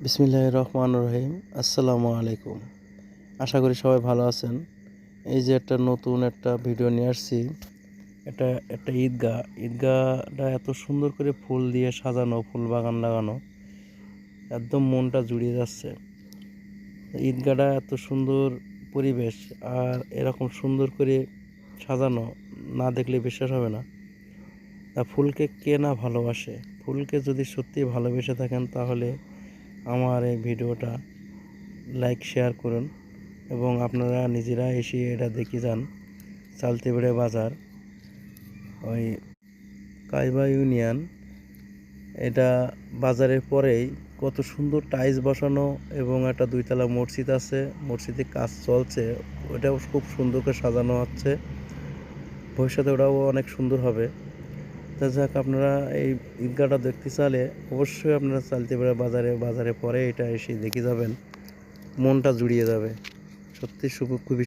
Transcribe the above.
বিসমিল্লাহির রহমানির রহিম। আসসালামু আলাইকুম। আশা করি সবাই ভালো আছেন। এই যে নতুন একটা ভিডিও নিয়ে আসছি। এটা একটা ঈদগাহ। ঈদগাহটা এত সুন্দর করে ফুল দিয়ে সাজানো, ফুল বাগান লাগানো, একদম মনটা জুড়িয়ে যাচ্ছে। ঈদগাহটা এত সুন্দর পরিবেশ, আর এরকম সুন্দর করে সাজানো না দেখলে বিশ্বাস হবে না। তা ফুলকে কে না ভালোবাসে? ফুলকে যদি সত্যি ভালোবেসে থাকেন তাহলে আমার এই ভিডিওটা লাইক শেয়ার করুন এবং আপনারা নিজেরা এসে এটা দেখে যান। চালতেবেড়ে বাজার, ওই কাইবা ইউনিয়ন। এটা বাজারের পরেই কত সুন্দর টাইলস বসানো এবং একটা দুইতলা মসজিদ আছে, মসজিদে কাজ চলছে। ওটাও খুব সুন্দর করে সাজানো হচ্ছে, ভবিষ্যতে ওটাও অনেক সুন্দর হবে। তা যাক, আপনারা এই ঈদগাহটা দেখতে চাইলে অবশ্যই আপনারা চালতেবেড়ে বাজারে পরে এটা এসে দেখে যাবেন, মনটা জুড়িয়ে যাবে। সত্যি খুবই